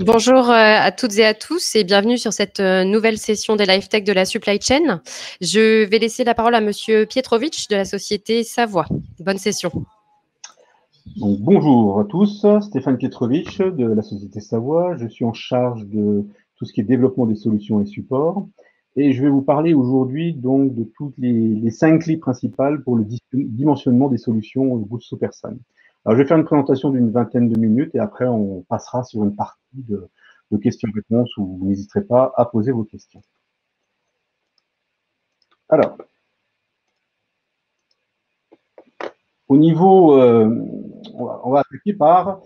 Bonjour à toutes et à tous et bienvenue sur cette nouvelle session des Live Tech de la Supply Chain. Je vais laisser la parole à Monsieur Pietrovic de la société Savoie. Bonne session. Donc, bonjour à tous, Stéphane Pietrovic de la société Savoie. Je suis en charge de tout ce qui est développement des solutions et supports. Et je vais vous parler aujourd'hui donc de toutes les 5 clés principales pour le dimensionnement des solutions Goods to Person. Alors, je vais faire une présentation d'une vingtaine de minutes et après on passera sur une partie de questions-réponses où vous n'hésiterez pas à poser vos questions. Alors, au niveau, on va attaquer par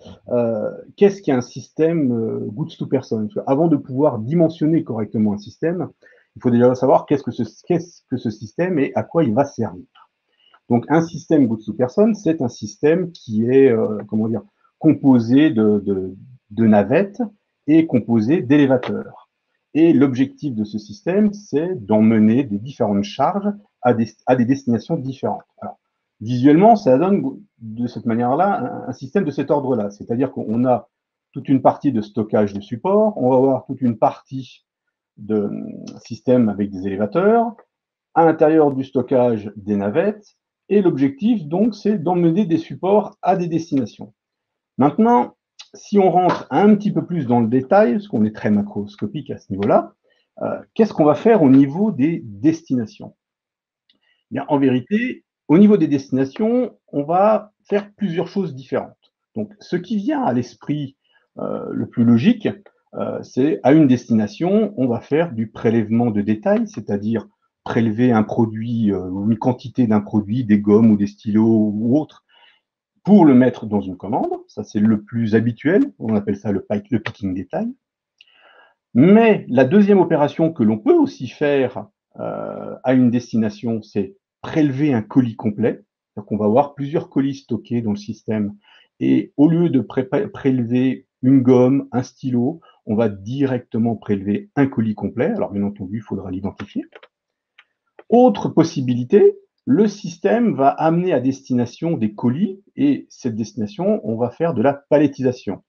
qu'est-ce qu'un système Goods to Person. Avant de pouvoir dimensionner correctement un système, il faut déjà savoir qu'est-ce que ce système et à quoi il va servir. Donc, un système Goods to Person, c'est un système qui est, composé de navettes et composé d'élévateurs. Et l'objectif de ce système, c'est d'emmener des différentes charges à des destinations différentes. Alors, visuellement, ça donne de cette manière-là un système de cet ordre-là. C'est-à-dire qu'on a toute une partie de stockage de support, on va avoir toute une partie de système avec des élévateurs, à l'intérieur du stockage des navettes, et l'objectif, donc, c'est d'emmener des supports à des destinations. Maintenant, si on rentre un petit peu plus dans le détail, parce qu'on est très macroscopique à ce niveau-là, qu'est-ce qu'on va faire au niveau des destinations? Bien, en vérité, au niveau des destinations, on va faire plusieurs choses différentes. Donc, ce qui vient à l'esprit le plus logique, c'est à une destination, on va faire du prélèvement de détail, c'est-à-dire prélever un produit ou une quantité d'un produit, des gommes ou des stylos ou autres, pour le mettre dans une commande. Ça, c'est le plus habituel. On appelle ça le picking détail. Mais la deuxième opération que l'on peut aussi faire à une destination, c'est prélever un colis complet. Donc, on va avoir plusieurs colis stockés dans le système. Et au lieu de prélever une gomme, un stylo, on va directement prélever un colis complet. Alors, bien entendu, il faudra l'identifier. Autre possibilité, le système va amener à destination des colis et cette destination, on va faire de la palettisation.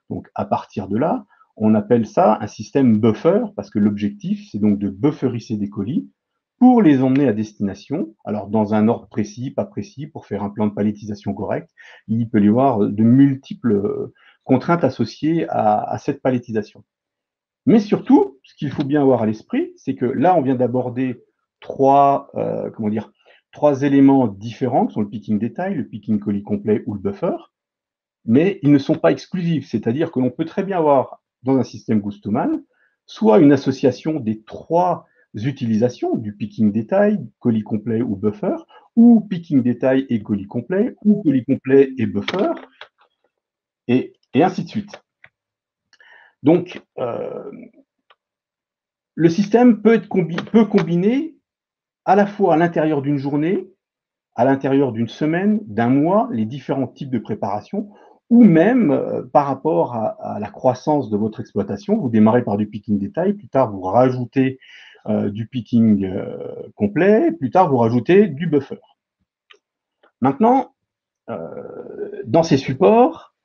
Donc, à partir de là, on appelle ça un système buffer parce que l'objectif, c'est donc de bufferiser des colis pour les emmener à destination. Alors, dans un ordre précis, pas précis, pour faire un plan de palettisation correct, il peut y avoir de multiples contraintes associées à cette palettisation. Mais surtout, ce qu'il faut bien avoir à l'esprit, c'est que là, on vient d'aborder trois éléments différents, qui sont le picking détail, le picking colis complet ou le buffer, mais ils ne sont pas exclusifs. C'est-à-dire que l'on peut très bien avoir, dans un système Gustoman, soit une association des trois utilisations du picking détail, colis complet ou buffer, ou picking détail et colis complet, ou colis complet et buffer, et ainsi de suite. Donc, le système peut combiner à la fois à l'intérieur d'une journée, à l'intérieur d'une semaine, d'un mois, les différents types de préparation, ou même par rapport à la croissance de votre exploitation. Vous démarrez par du picking détail, plus tard vous rajoutez du picking complet, plus tard vous rajoutez du buffer. Maintenant, dans ces supports,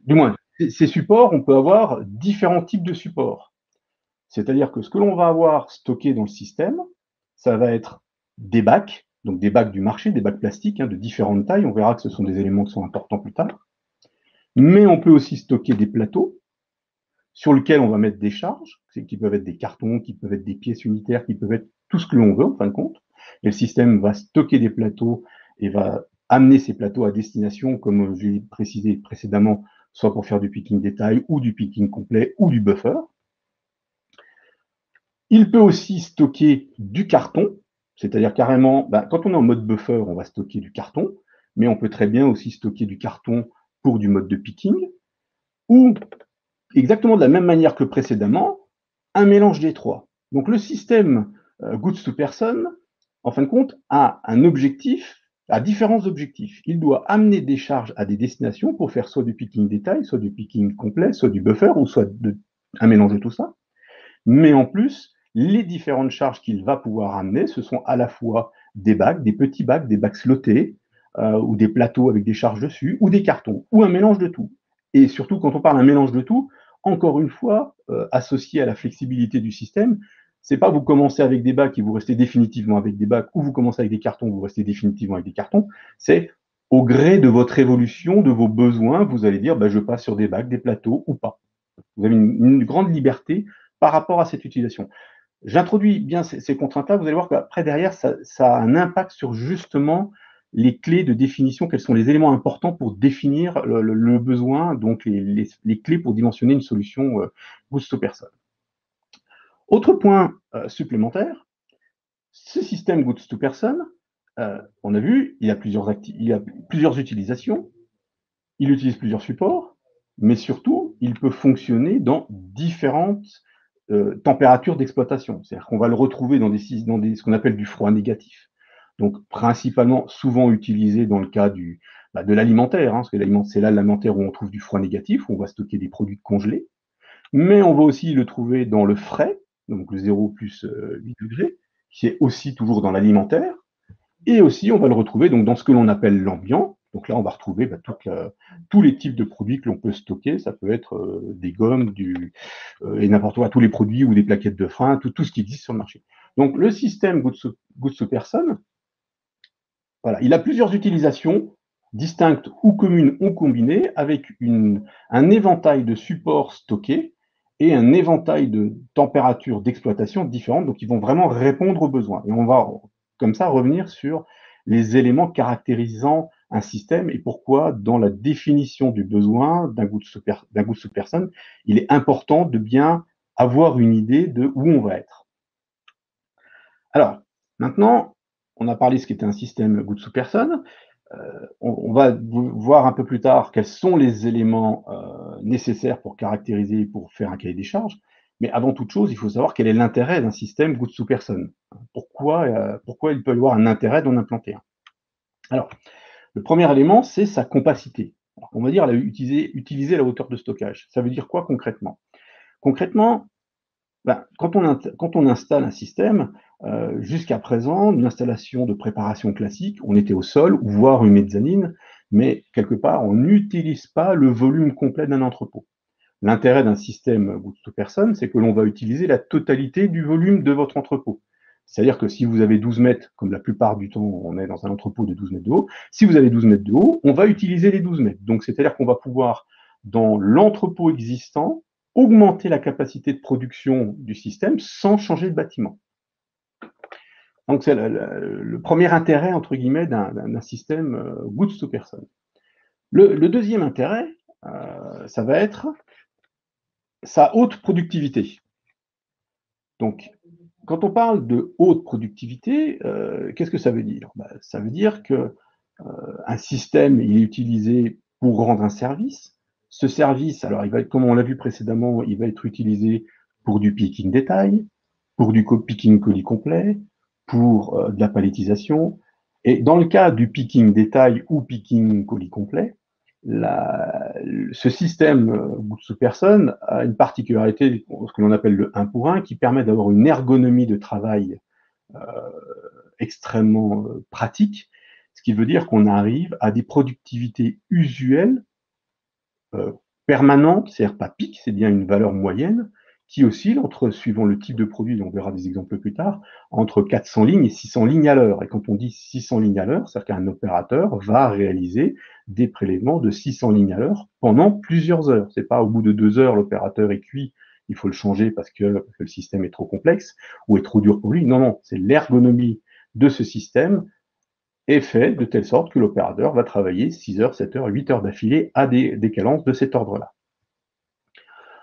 du moins, ces supports, on peut avoir différents types de supports. C'est-à-dire que ce que l'on va avoir stocké dans le système, ça va être des bacs, donc des bacs du marché, des bacs plastiques de différentes tailles. On verra que ce sont des éléments qui sont importants plus tard. Mais on peut aussi stocker des plateaux sur lesquels on va mettre des charges, qui peuvent être des cartons, qui peuvent être des pièces unitaires, qui peuvent être tout ce que l'on veut en fin de compte. Et le système va stocker des plateaux et va amener ces plateaux à destination, comme je l'ai précisé précédemment, soit pour faire du picking détail ou du picking complet ou du buffer. Il peut aussi stocker du carton, c'est-à-dire carrément, quand on est en mode buffer, on va stocker du carton, mais on peut très bien aussi stocker du carton pour du mode de picking, ou exactement de la même manière que précédemment, un mélange des trois. Donc le système Goods to Person, en fin de compte, a un objectif, a différents objectifs. Il doit amener des charges à des destinations pour faire soit du picking détail, soit du picking complet, soit du buffer, ou soit un mélange de tout ça. Mais en plus, les différentes charges qu'il va pouvoir amener, ce sont à la fois des bacs, des petits bacs, des bacs slotés, ou des plateaux avec des charges dessus, ou des cartons, ou un mélange de tout. Et surtout, quand on parle d'un mélange de tout, encore une fois, associé à la flexibilité du système. C'est pas vous commencez avec des bacs et vous restez définitivement avec des bacs, ou vous commencez avec des cartons, vous restez définitivement avec des cartons. C'est au gré de votre évolution, de vos besoins, vous allez dire, je passe sur des bacs, des plateaux ou pas. Vous avez une grande liberté par rapport à cette utilisation. J'introduis bien ces contraintes-là, vous allez voir qu'après, derrière, ça a un impact sur justement les clés de définition, quels sont les éléments importants pour définir le besoin, donc les clés pour dimensionner une solution Goods to Person. Autre point supplémentaire, ce système Goods to Person, on a vu, il y a plusieurs utilisations, il utilise plusieurs supports, mais surtout, il peut fonctionner dans différentes températures d'exploitation. C'est-à-dire qu'on va le retrouver dans ce qu'on appelle du froid négatif. Donc, principalement, souvent utilisé dans le cas de l'alimentaire, parce que c'est là l'alimentaire où on trouve du froid négatif, où on va stocker des produits congelés. Mais on va aussi le trouver dans le frais, donc le 0 plus 8 degrés, qui est aussi toujours dans l'alimentaire. Et aussi, on va le retrouver donc, dans ce que l'on appelle l'ambient. Donc là, on va retrouver tous les types de produits que l'on peut stocker. Ça peut être des gommes, et n'importe quoi, tous les produits ou des plaquettes de frein, tout ce qui existe sur le marché. Donc le système Goods to Person, voilà, il a plusieurs utilisations distinctes ou communes ou combinées avec un éventail de supports stockés et un éventail de températures d'exploitation différentes. Donc ils vont vraiment répondre aux besoins. Et on va comme ça revenir sur les éléments caractérisant un système et pourquoi, dans la définition du besoin d'un Goods to Person, il est important de bien avoir une idée de où on va être. Alors, maintenant, on a parlé de ce qu'était un système Goods to Person. On va voir un peu plus tard quels sont les éléments nécessaires pour caractériser, pour faire un cahier des charges. Mais avant toute chose, il faut savoir quel est l'intérêt d'un système Goods to Person. Pourquoi il peut y avoir un intérêt d'en implanter un. Alors, le premier élément, c'est sa compacité. Alors, on va dire utiliser la hauteur de stockage. Ça veut dire quoi concrètement? Concrètement, quand on installe un système, jusqu'à présent, une installation de préparation classique, on était au sol, voire une mezzanine, mais quelque part, on n'utilise pas le volume complet d'un entrepôt. L'intérêt d'un système Goods to Person, c'est que l'on va utiliser la totalité du volume de votre entrepôt. C'est-à-dire que si vous avez 12 mètres, comme la plupart du temps, on est dans un entrepôt de 12 mètres de haut, si vous avez 12 mètres de haut, on va utiliser les 12 mètres. Donc, c'est-à-dire qu'on va pouvoir, dans l'entrepôt existant, augmenter la capacité de production du système sans changer de bâtiment. Donc, c'est le premier intérêt, entre guillemets, d'un système Goods to Person. Le deuxième intérêt, ça va être sa haute productivité. Donc, quand on parle de haute productivité, qu'est-ce que ça veut dire? Ça veut dire que un système, il est utilisé pour rendre un service. Ce service, alors, comme on l'a vu précédemment, il va être utilisé pour du picking détail, pour du picking colis complet, pour de la palettisation. Et dans le cas du picking détail ou picking colis complet, ce système Goods to Person a une particularité, ce que l'on appelle le 1 pour 1, qui permet d'avoir une ergonomie de travail extrêmement pratique, ce qui veut dire qu'on arrive à des productivités usuelles permanentes, c'est-à-dire pas pic, c'est bien une valeur moyenne, qui oscille suivant le type de produit, on verra des exemples plus tard, entre 400 lignes et 600 lignes à l'heure. Et quand on dit 600 lignes à l'heure, c'est-à-dire qu'un opérateur va réaliser des prélèvements de 600 lignes à l'heure pendant plusieurs heures. C'est pas au bout de 2 heures, l'opérateur est cuit, il faut le changer parce que le système est trop complexe ou est trop dur pour lui. Non, non, c'est l'ergonomie de ce système est fait de telle sorte que l'opérateur va travailler 6 heures, 7 heures, 8 heures d'affilée à des cadences de cet ordre-là.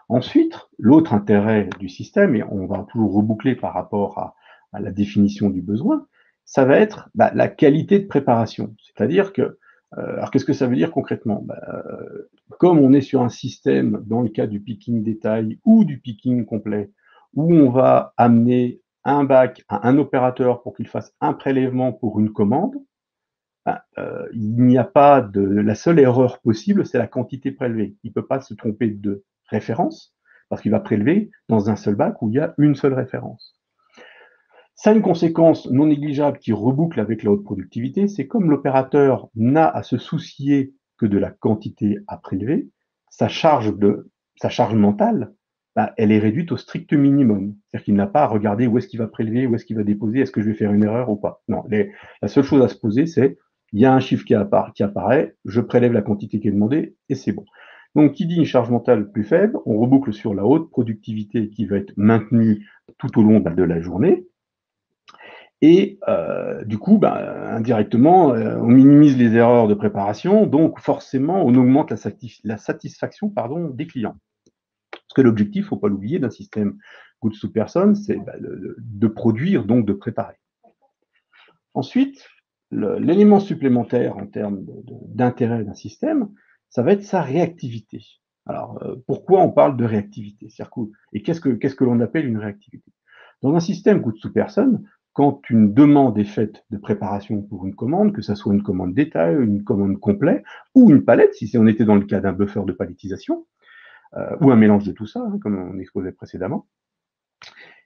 Ensuite, l'autre intérêt du système, et on va toujours reboucler par rapport à la définition du besoin, ça va être la qualité de préparation. C'est-à-dire que, alors qu'est-ce que ça veut dire concrètement? Comme on est sur un système, dans le cas du picking détail ou du picking complet, où on va amener un bac à un opérateur pour qu'il fasse un prélèvement pour une commande, il n'y a pas la seule erreur possible, c'est la quantité prélevée. Il ne peut pas se tromper de référence, parce qu'il va prélever dans un seul bac où il y a une seule référence. Ça a une conséquence non négligeable qui reboucle avec la haute productivité, c'est comme l'opérateur n'a à se soucier que de la quantité à prélever, sa charge de sa charge mentale, bah, elle est réduite au strict minimum. C'est-à-dire qu'il n'a pas à regarder où est-ce qu'il va prélever, où est-ce qu'il va déposer, est-ce que je vais faire une erreur ou pas. Non, la seule chose à se poser, c'est il y a un chiffre qui apparaît, je prélève la quantité qui est demandée et c'est bon. Donc, qui dit une charge mentale plus faible, on reboucle sur la haute productivité qui va être maintenue tout au long de la journée. Et du coup, indirectement, on minimise les erreurs de préparation, donc forcément, on augmente la satisfaction des clients. Parce que l'objectif, il ne faut pas l'oublier, d'un système Goods to Person, c'est de produire, donc de préparer. Ensuite, l'élément supplémentaire en termes d'intérêt d'un système, ça va être sa réactivité. Alors, pourquoi on parle de réactivité? Et qu'est-ce que l'on appelle une réactivité? Dans un système Goods to Person, quand une demande est faite de préparation pour une commande, que ce soit une commande détail, une commande complète, ou une palette, si on était dans le cas d'un buffer de palettisation, ou un mélange de tout ça, hein, comme on exposait précédemment,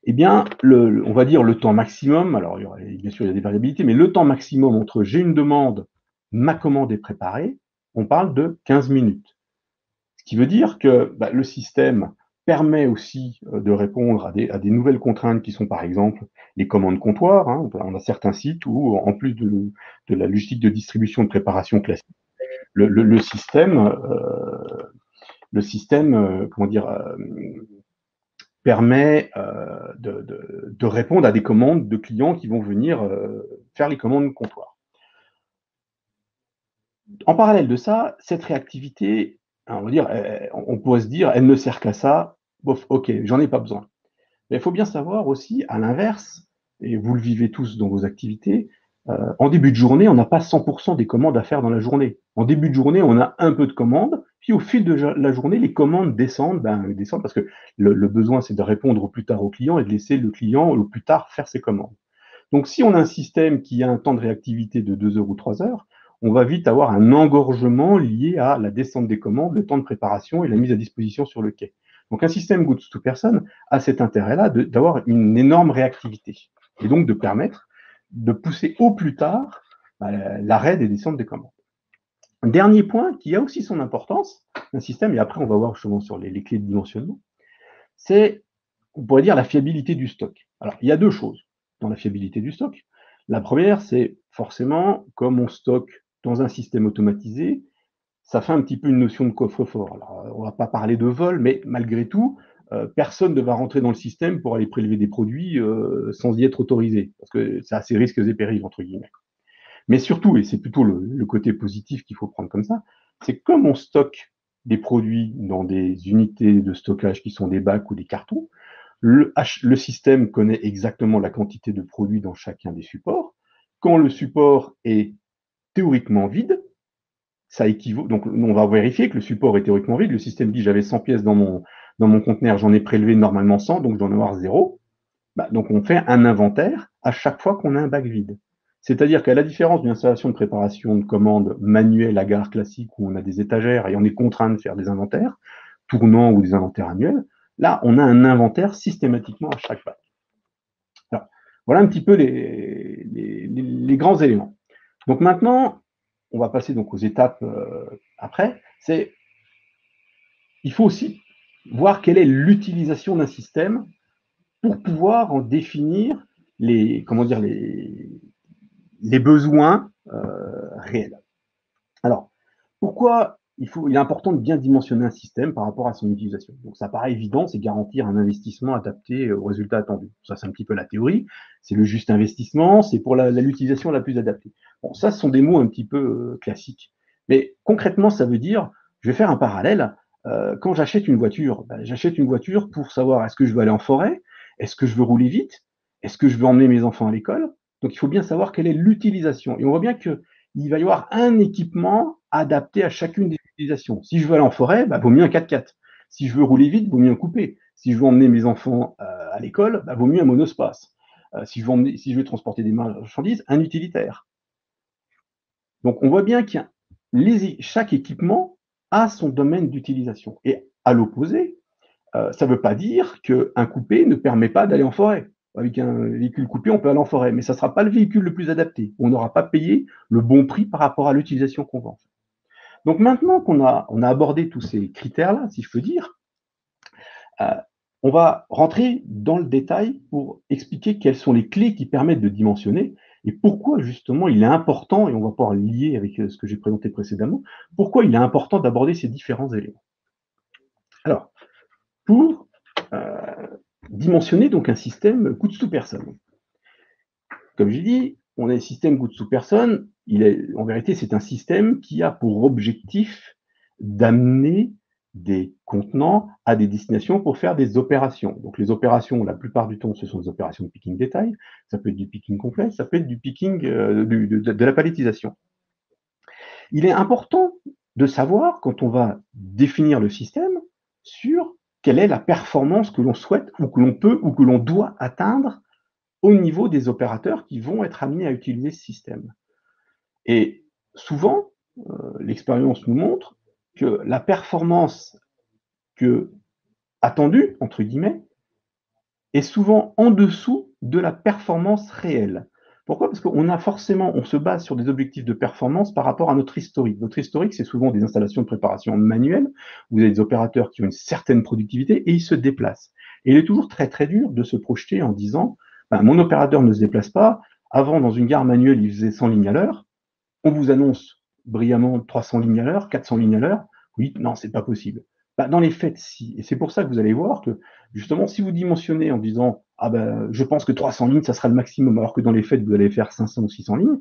eh bien, on va dire le temps maximum, alors bien sûr il y a des variabilités, mais le temps maximum entre j'ai une demande, ma commande est préparée, on parle de 15 minutes. Ce qui veut dire que le système permet aussi de répondre à des nouvelles contraintes qui sont par exemple les commandes comptoirs. Hein. On a certains sites où, en plus de la logistique de distribution de préparation classique, le système comment dire, permet de répondre à des commandes de clients qui vont venir faire les commandes comptoir. En parallèle de ça, cette réactivité, on va dire, on pourrait se dire, elle ne sert qu'à ça, bof, ok, j'en ai pas besoin. Mais il faut bien savoir aussi, à l'inverse, et vous le vivez tous dans vos activités, en début de journée, on n'a pas 100% des commandes à faire dans la journée. En début de journée, on a un peu de commandes, puis au fil de la journée, les commandes descendent, descendent parce que le besoin, c'est de répondre au plus tard au client et de laisser le client au plus tard faire ses commandes. Donc, si on a un système qui a un temps de réactivité de 2 heures ou 3 heures, on va vite avoir un engorgement lié à la descente des commandes, le temps de préparation et la mise à disposition sur le quai. Donc, un système Goods to Person a cet intérêt-là d'avoir une énorme réactivité et donc de permettre de pousser au plus tard l'arrêt des descentes des commandes. Un dernier point qui a aussi son importance, un système, et après on va voir justement sur les clés de dimensionnement, c'est, on pourrait dire, la fiabilité du stock. Alors, il y a deux choses dans la fiabilité du stock. La première, c'est forcément, comme on stocke dans un système automatisé, ça fait un petit peu une notion de coffre-fort. Alors, on ne va pas parler de vol, mais malgré tout, personne ne va rentrer dans le système pour aller prélever des produits sans y être autorisé, parce que c'est assez risques et périls, entre guillemets. Mais surtout, et c'est plutôt le côté positif qu'il faut prendre comme ça, c'est comme on stocke des produits dans des unités de stockage qui sont des bacs ou des cartons, le système connaît exactement la quantité de produits dans chacun des supports. Quand le support est théoriquement vide, ça équivaut. Donc, on va vérifier que le support est théoriquement vide. Le système dit j'avais 100 pièces dans mon conteneur, j'en ai prélevé normalement 100, donc je dois en avoir 0. Donc, on fait un inventaire à chaque fois qu'on a un bac vide. C'est-à-dire qu'à la différence d'une installation de préparation de commandes manuelle à gare classique où on a des étagères et on est contraint de faire des inventaires tournants ou des inventaires annuels, là, on a un inventaire systématiquement à chaque bac. Alors, voilà un petit peu les grands éléments. Donc maintenant, on va passer donc aux étapes après. Il faut aussi voir quelle est l'utilisation d'un système pour pouvoir en définir les besoins réels. Alors, pourquoi il est important de bien dimensionner un système par rapport à son utilisation? Donc, ça paraît évident, c'est garantir un investissement adapté aux résultats attendus. Ça, c'est un petit peu la théorie. C'est le juste investissement, c'est pour l'utilisation la plus adaptée. Bon, ça, ce sont des mots un petit peu classiques. Mais concrètement, ça veut dire, je vais faire un parallèle. Quand j'achète une voiture, j'achète une voiture pour savoir est-ce que je veux aller en forêt, est-ce que je veux rouler vite, est-ce que je veux emmener mes enfants à l'école. Donc, il faut bien savoir quelle est l'utilisation. Et on voit bien qu'il va y avoir un équipement adapté à chacune des utilisations. Si je veux aller en forêt, vaut mieux un 4x4. Si je veux rouler vite, vaut mieux un coupé. Si je veux emmener mes enfants à l'école, vaut mieux un monospace. Si je veux transporter des marchandises, un utilitaire. Donc, on voit bien qu'il chaque équipement a son domaine d'utilisation. Et à l'opposé, ça ne veut pas dire qu'un coupé ne permet pas d'aller en forêt. Avec un véhicule coupé, on peut aller en forêt, mais ça ne sera pas le véhicule le plus adapté. On n'aura pas payé le bon prix par rapport à l'utilisation qu'on va en faire. Donc maintenant qu'on a abordé tous ces critères-là, si je peux dire, On va rentrer dans le détail pour expliquer quelles sont les clés qui permettent de dimensionner et pourquoi justement il est important, et on va pouvoir lier avec ce que j'ai présenté précédemment, pourquoi il est important d'aborder ces différents éléments. Alors, pour dimensionner donc un système goods to person. Comme j'ai dit, on a un système goods to person, en vérité c'est un système qui a pour objectif d'amener des contenants à des destinations pour faire des opérations. Donc les opérations, la plupart du temps, ce sont des opérations de picking détail, ça peut être du picking complet, ça peut être du picking de la palettisation. Il est important de savoir, quand on va définir le système, sur quelle est la performance que l'on souhaite ou que l'on peut ou que l'on doit atteindre au niveau des opérateurs qui vont être amenés à utiliser ce système. Et souvent, l'expérience nous montre que la performance attendue, entre guillemets, est souvent en dessous de la performance réelle. Pourquoi? Parce on se base sur des objectifs de performance par rapport à notre historique. Notre historique, c'est souvent des installations de préparation manuelles, où vous avez des opérateurs qui ont une certaine productivité et ils se déplacent. Et il est toujours très très dur de se projeter en disant, mon opérateur ne se déplace pas, avant dans une gare manuelle, il faisait 100 lignes à l'heure, on vous annonce brillamment 300 lignes à l'heure, 400 lignes à l'heure, oui, non, c'est pas possible. Dans les faits, si. Et c'est pour ça que vous allez voir que, justement, si vous dimensionnez en disant, je pense que 300 lignes, ça sera le maximum, alors que dans les faits, vous allez faire 500 ou 600 lignes,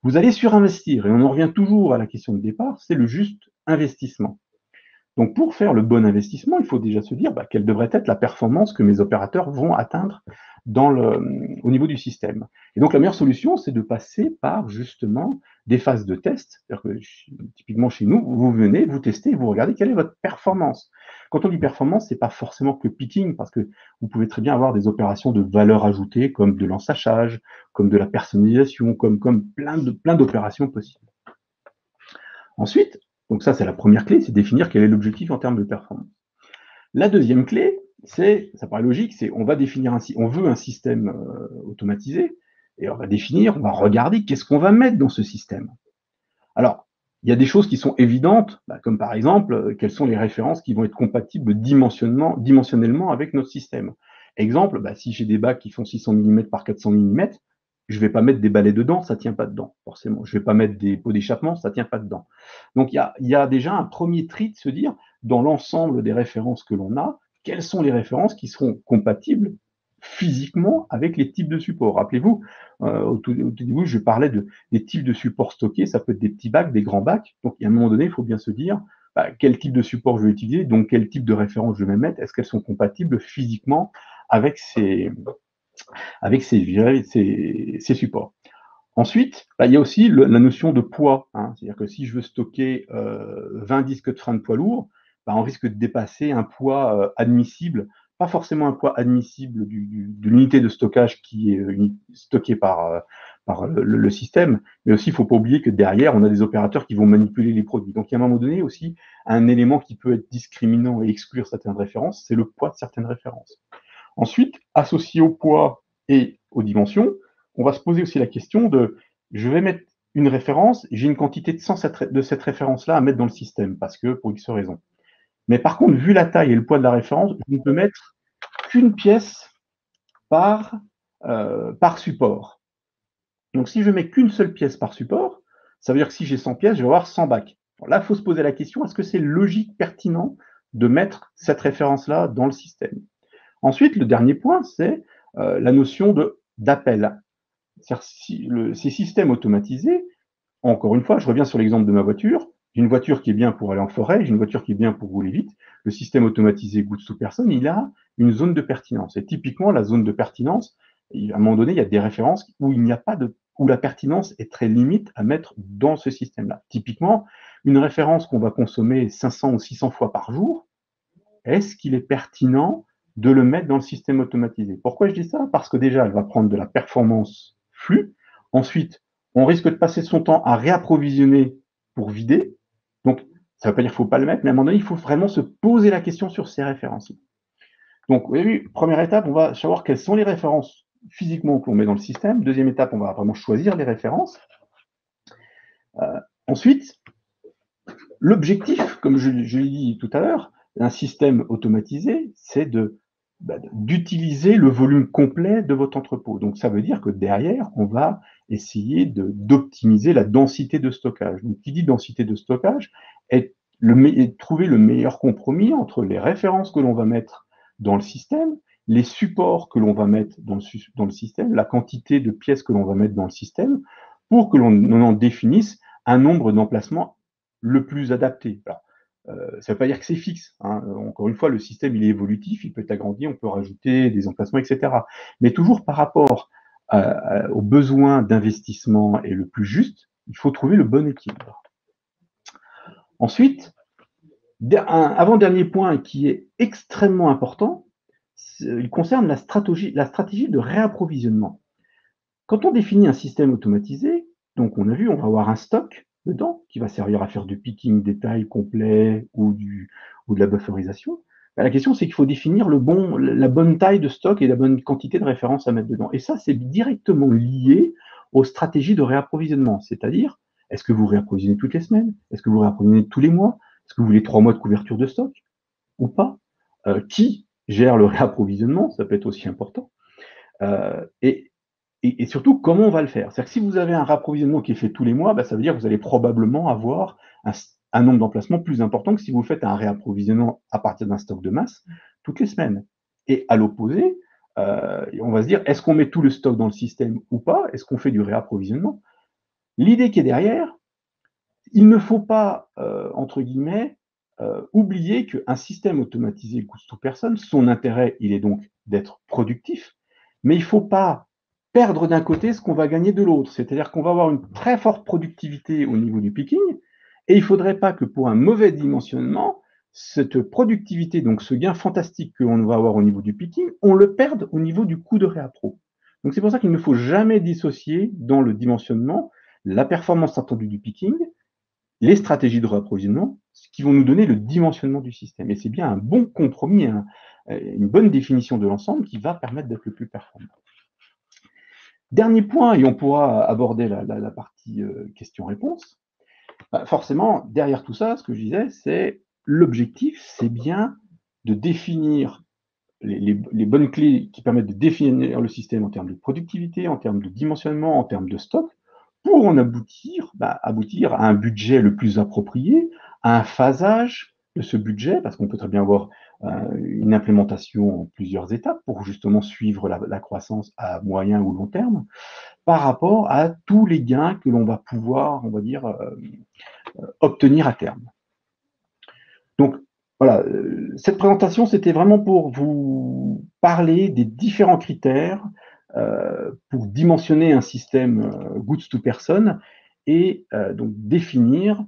vous allez surinvestir. Et on en revient toujours à la question de départ, c'est le juste investissement. Donc, pour faire le bon investissement, il faut déjà se dire quelle devrait être la performance que mes opérateurs vont atteindre au niveau du système. Et donc, la meilleure solution, c'est de passer par justement des phases de test. C'est-à-dire que, typiquement chez nous, vous venez, vous testez, vous regardez quelle est votre performance. Quand on dit performance, c'est pas forcément que picking, parce que vous pouvez très bien avoir des opérations de valeur ajoutée, comme de l'ensachage, comme de la personnalisation, comme plein d'opérations possibles. Ensuite, donc ça, c'est la première clé, c'est définir quel est l'objectif en termes de performance. La deuxième clé, ça paraît logique, c'est on veut un système automatisé, et on va définir, on va regarder qu'est-ce qu'on va mettre dans ce système. Alors, il y a des choses qui sont évidentes, comme par exemple, quelles sont les références qui vont être compatibles dimensionnellement avec notre système. Exemple, si j'ai des bacs qui font 600 mm par 400 mm, je ne vais pas mettre des balais dedans, ça ne tient pas dedans, forcément. Je ne vais pas mettre des pots d'échappement, ça ne tient pas dedans. Donc, il y a déjà un premier tri de se dire, dans l'ensemble des références que l'on a, quelles sont les références qui seront compatibles physiquement avec les types de supports. Rappelez-vous, au tout début, je parlais des types de supports stockés, ça peut être des petits bacs, des grands bacs. Donc, à un moment donné, il faut bien se dire quel type de support je vais utiliser, donc quel type de référence je vais mettre, est-ce qu'elles sont compatibles physiquement avec ces supports. Ensuite, il y a aussi la notion de poids. C'est-à-dire que si je veux stocker 20 disques de frein de poids lourd, on risque de dépasser un poids admissible, pas forcément un poids admissible de l'unité de stockage qui est stockée par le système, mais aussi il ne faut pas oublier que derrière, on a des opérateurs qui vont manipuler les produits. Donc, il y a à un moment donné aussi un élément qui peut être discriminant et exclure certaines références, c'est le poids de certaines références. Ensuite, associé au poids et aux dimensions, on va se poser aussi la question de, je vais mettre une référence, j'ai une quantité de cette référence-là à mettre dans le système, parce que pour X raisons. Mais par contre, vu la taille et le poids de la référence, je ne peux mettre qu'une pièce par support. Donc, si je mets qu'une seule pièce par support, ça veut dire que si j'ai 100 pièces, je vais avoir 100 bacs. Alors là, il faut se poser la question, est-ce que c'est logique, pertinent de mettre cette référence-là dans le système? Ensuite, le dernier point, c'est la notion d'appel. Ces systèmes automatisés, encore une fois, je reviens sur l'exemple de ma voiture. J'ai une voiture qui est bien pour aller en forêt, j'ai une voiture qui est bien pour rouler vite. Le système automatisé goods to person, il a une zone de pertinence. Et typiquement, la zone de pertinence, à un moment donné, il y a des références où il n'y a pas où la pertinence est très limite à mettre dans ce système-là. Typiquement, une référence qu'on va consommer 500 ou 600 fois par jour, est-ce qu'il est pertinent de le mettre dans le système automatisé? Pourquoi je dis ça? Parce que déjà, elle va prendre de la performance flux. Ensuite, on risque de passer son temps à réapprovisionner pour vider. Donc, ça ne veut pas dire qu'il ne faut pas le mettre, mais à un moment donné, il faut vraiment se poser la question sur ces références. Donc, vous avez vu, première étape, on va savoir quelles sont les références physiquement que l'on met dans le système. Deuxième étape, on va vraiment choisir les références. Ensuite, l'objectif, comme je l'ai dit tout à l'heure, Un système automatisé, c'est d'utiliser le volume complet de votre entrepôt. Donc, ça veut dire que derrière, on va essayer d'optimiser la densité de stockage. Donc, qui dit densité de stockage est trouver le meilleur compromis entre les références que l'on va mettre dans le système, les supports que l'on va mettre dans le système, la quantité de pièces que l'on va mettre dans le système, pour que l'on en définisse un nombre d'emplacements le plus adapté. Alors, ça ne veut pas dire que c'est fixe, hein. Encore une fois, le système il est évolutif, il peut être agrandi, on peut rajouter des emplacements, etc. Mais toujours par rapport aux besoins d'investissement et le plus juste, il faut trouver le bon équilibre. Ensuite, un avant-dernier point qui est extrêmement important, il concerne la stratégie de réapprovisionnement. Quand on définit un système automatisé, donc on a vu, on va avoir un stock dedans qui va servir à faire du picking détail complet ou de la bufferisation. La question, c'est qu'il faut définir la bonne taille de stock et la bonne quantité de références à mettre dedans. Et ça, c'est directement lié aux stratégies de réapprovisionnement. C'est-à-dire, est-ce que vous réapprovisionnez toutes les semaines? Est-ce que vous réapprovisionnez tous les mois? Est-ce que vous voulez 3 mois de couverture de stock ou pas? Qui gère le réapprovisionnement? Ça peut être aussi important. Et surtout, comment on va le faire? C'est-à-dire que si vous avez un réapprovisionnement qui est fait tous les mois, ça veut dire que vous allez probablement avoir un nombre d'emplacements plus important que si vous faites un réapprovisionnement à partir d'un stock de masse toutes les semaines. Et à l'opposé, on va se dire, est-ce qu'on met tout le stock dans le système ou pas? Est-ce qu'on fait du réapprovisionnement? L'idée qui est derrière, il ne faut pas, entre guillemets, oublier qu'un système automatisé coûte tout personne. Son intérêt, il est donc d'être productif, mais il ne faut pas perdre d'un côté ce qu'on va gagner de l'autre. C'est-à-dire qu'on va avoir une très forte productivité au niveau du picking, et il ne faudrait pas que pour un mauvais dimensionnement, cette productivité, donc ce gain fantastique que l'on va avoir au niveau du picking, on le perde au niveau du coût de réappro. Donc c'est pour ça qu'il ne faut jamais dissocier dans le dimensionnement la performance attendue du picking, les stratégies de réapprovisionnement, qui vont nous donner le dimensionnement du système. Et c'est bien un bon compromis, une bonne définition de l'ensemble qui va permettre d'être le plus performant. Dernier point, et on pourra aborder la partie questions-réponses. Forcément, derrière tout ça, ce que je disais, c'est l'objectif, c'est bien de définir les bonnes clés qui permettent de définir le système en termes de productivité, en termes de dimensionnement, en termes de stock, pour en aboutir à un budget le plus approprié, à un phasage de ce budget, parce qu'on peut très bien avoir une implémentation en plusieurs étapes pour justement suivre la croissance à moyen ou long terme, par rapport à tous les gains que l'on va pouvoir, on va dire, obtenir à terme. Donc, voilà, cette présentation, c'était vraiment pour vous parler des différents critères pour dimensionner un système goods to person et donc définir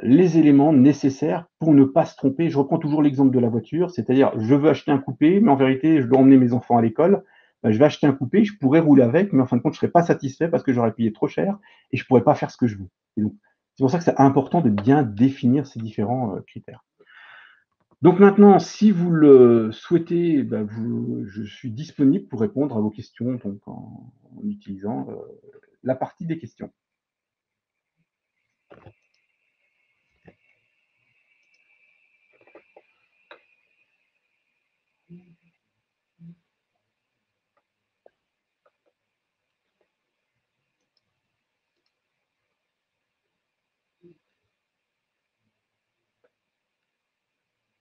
les éléments nécessaires pour ne pas se tromper. Je reprends toujours l'exemple de la voiture, c'est-à-dire je veux acheter un coupé, mais en vérité, je dois emmener mes enfants à l'école. Je vais acheter un coupé, je pourrais rouler avec, mais en fin de compte, je ne serais pas satisfait parce que j'aurais payé trop cher et je ne pourrais pas faire ce que je veux. Et donc, c'est pour ça que c'est important de bien définir ces différents critères. Donc maintenant, si vous le souhaitez, je suis disponible pour répondre à vos questions donc en utilisant la partie des questions.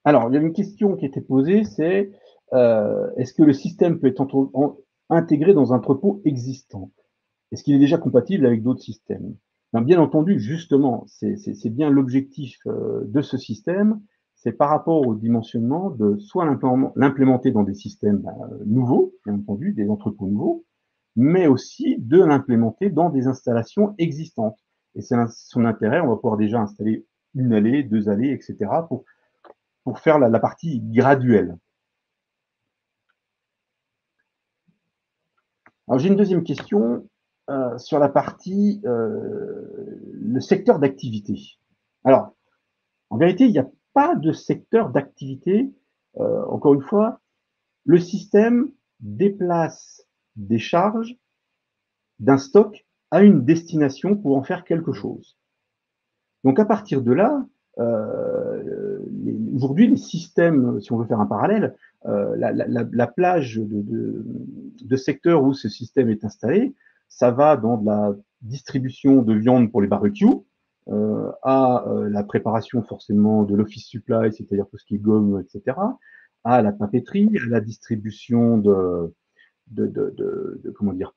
Alors, il y a une question qui a été posée, c'est est-ce que le système peut être intégré dans un entrepôt existant? Est-ce qu'il est déjà compatible avec d'autres systèmes? Bien entendu, justement, c'est bien l'objectif de ce système, c'est par rapport au dimensionnement de soit l'implémenter dans des systèmes nouveaux, bien entendu, des entrepôts nouveaux, mais aussi de l'implémenter dans des installations existantes. Et c'est son intérêt, on va pouvoir déjà installer une allée, 2 allées, etc., pour faire la partie graduelle. Alors j'ai une deuxième question sur la partie le secteur d'activité. Alors, en vérité, il n'y a pas de secteur d'activité. Encore une fois, le système déplace des charges d'un stock à une destination pour en faire quelque chose. Donc à partir de là, aujourd'hui, les systèmes, si on veut faire un parallèle, la plage de secteurs où ce système est installé, ça va dans de la distribution de viande pour les barbecues, à la préparation forcément de l'office supply, c'est-à-dire tout ce qui est gomme, etc., à la papeterie, à la distribution comment dire,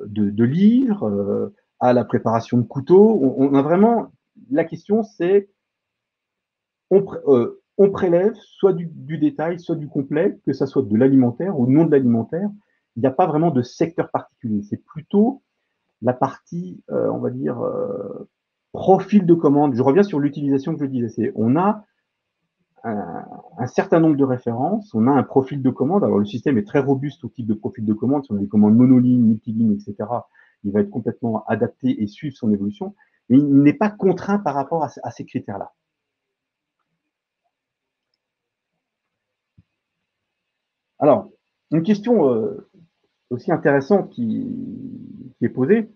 de livres, à la préparation de couteaux. On a vraiment, la question c'est, on prélève soit du détail, soit du complet, que ça soit de l'alimentaire ou non de l'alimentaire. Il n'y a pas vraiment de secteur particulier. C'est plutôt la partie, on va dire, profil de commande. Je reviens sur l'utilisation que je disais. On a un certain nombre de références, on a un profil de commande. Alors, le système est très robuste au type de profil de commande. Si on a des commandes monolignes, multilignes, etc., il va être complètement adapté et suivre son évolution. Mais il n'est pas contraint par rapport à ces critères-là. Alors, une question aussi intéressante qui est posée.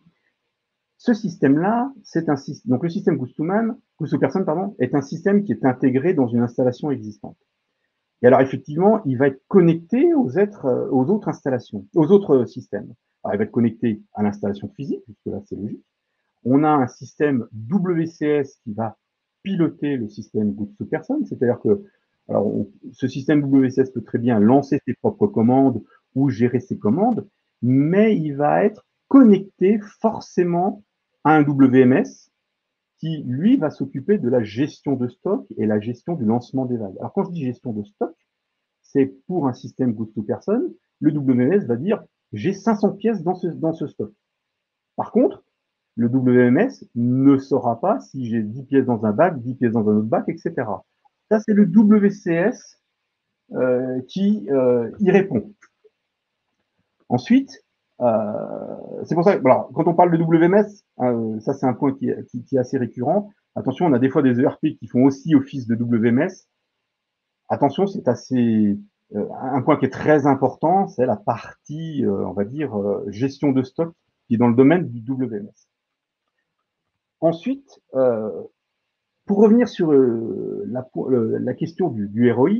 Ce système-là, c'est un système. Donc, le système Goose-to-Person, pardon, est un système qui est intégré dans une installation existante. Et alors, effectivement, il va être connecté aux autres installations, aux autres systèmes. Alors, il va être connecté à l'installation physique, puisque là, c'est logique. On a un système WCS qui va piloter le système Goose-to-Person, c'est-à-dire que alors, ce système WCS peut très bien lancer ses propres commandes ou gérer ses commandes, mais il va être connecté forcément à un WMS qui, lui, va s'occuper de la gestion de stock et la gestion du lancement des vagues. Alors, quand je dis gestion de stock, c'est pour un système Goose-to-Person, le WMS va dire j'ai 500 pièces dans ce stock. Par contre, le WMS ne saura pas si j'ai 10 pièces dans un bac, 10 pièces dans un autre bac, etc. Ça, c'est le WCS qui y répond. Ensuite, c'est pour ça que, alors, quand on parle de WMS, ça c'est un point qui est assez récurrent. Attention, on a des fois des ERP qui font aussi office de WMS. Attention, c'est un point qui est très important, c'est la partie, on va dire, gestion de stock qui est dans le domaine du WMS. Ensuite, pour revenir sur la question du ROI,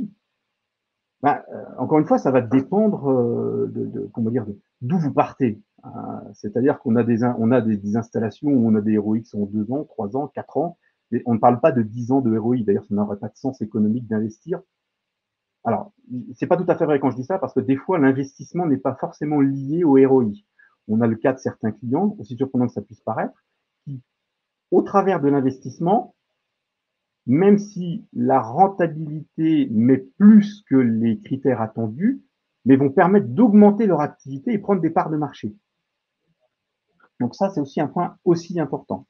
encore une fois, ça va dépendre comment dire, d'où vous partez. C'est-à-dire qu'on a des installations où on a des ROI qui sont 2 ans, 3 ans, 4 ans. Mais on ne parle pas de 10 ans de ROI. D'ailleurs, ça n'aurait pas de sens économique d'investir. Alors, c'est pas tout à fait vrai quand je dis ça, parce que des fois, l'investissement n'est pas forcément lié au ROI. On a le cas de certains clients, aussi surprenant que ça puisse paraître, qui, au travers de l'investissement, même si la rentabilité met plus que les critères attendus, mais vont permettre d'augmenter leur activité et prendre des parts de marché. Donc ça, c'est aussi un point aussi important.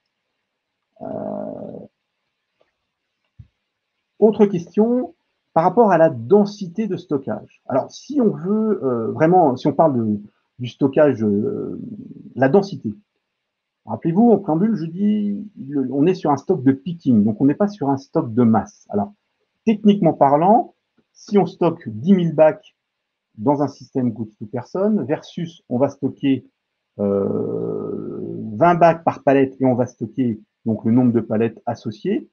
Autre question, par rapport à la densité de stockage. Alors, si on veut vraiment, si on parle du stockage, la densité. Rappelez-vous, en préambule, je dis, on est sur un stock de picking, donc on n'est pas sur un stock de masse. Alors, techniquement parlant, si on stocke 10 000 bacs dans un système Goods-to-Person versus on va stocker 20 bacs par palette et on va stocker donc le nombre de palettes associées,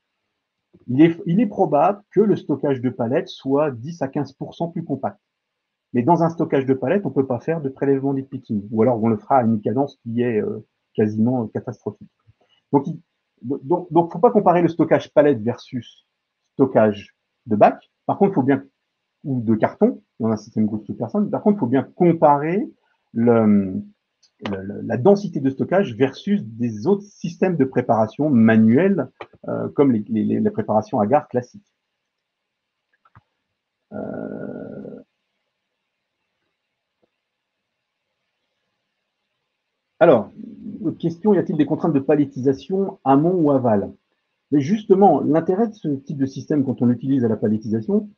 il est probable que le stockage de palettes soit 10 à 15% plus compact. Mais dans un stockage de palettes, on ne peut pas faire de prélèvement des picking, ou alors on le fera à une cadence qui est quasiment catastrophique. Donc, faut pas comparer le stockage palette versus stockage de bac. Par contre, il faut bien, ou de carton, dans un système Goods-to-Person. Par contre, il faut bien comparer la densité de stockage versus des autres systèmes de préparation manuels, comme les préparations à gare classiques. Alors, autre question, y a-t-il des contraintes de palettisation amont ou aval? Mais justement, l'intérêt de ce type de système quand on l'utilise à la palettisation,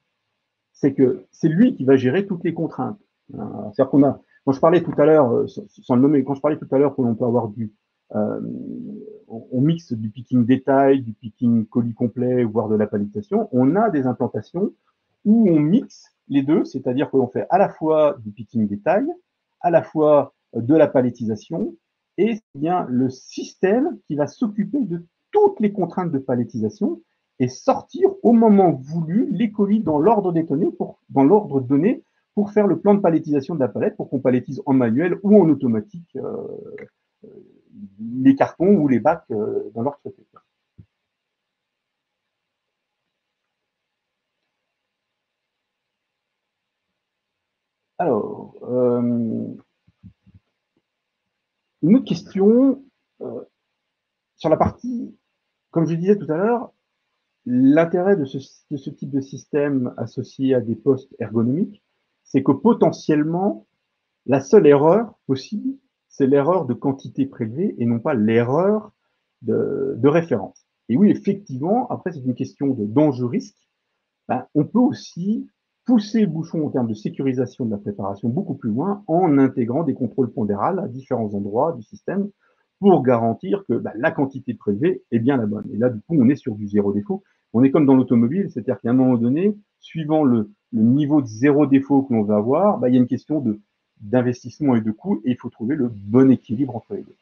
c'est que c'est lui qui va gérer toutes les contraintes. C'est-à-dire qu'on a, quand je parlais tout à l'heure, sans le nommer, quand je parlais tout à l'heure qu'on peut avoir on mixe du picking détail, du picking colis complet, voire de la palettisation, on a des implantations où on mixe les deux, c'est-à-dire qu'on fait à la fois du picking détail, à la fois de la palettisation, et c'est bien le système qui va s'occuper de toutes les contraintes de palettisation et sortir au moment voulu les colis dans l'ordre donné pour faire le plan de palettisation de la palette, pour qu'on palettise en manuel ou en automatique les cartons ou les bacs dans l'ordre traité. Alors, une autre question sur la partie, comme je disais tout à l'heure, l'intérêt de ce type de système associé à des postes ergonomiques, c'est que potentiellement, la seule erreur possible, c'est l'erreur de quantité prélevée et non pas l'erreur de référence. Et oui, effectivement, après, c'est une question d'enjeu-risque. Ben, on peut aussi pousser le bouchon en termes de sécurisation de la préparation beaucoup plus loin en intégrant des contrôles pondérales à différents endroits du système pour garantir que ben, la quantité prélevée est bien la bonne. Et là, du coup, on est sur du zéro défaut. On est comme dans l'automobile, c'est-à-dire qu'à un moment donné, suivant le niveau de zéro défaut que l'on va avoir, ben, il y a une question d'investissement et de coût, et il faut trouver le bon équilibre entre les deux.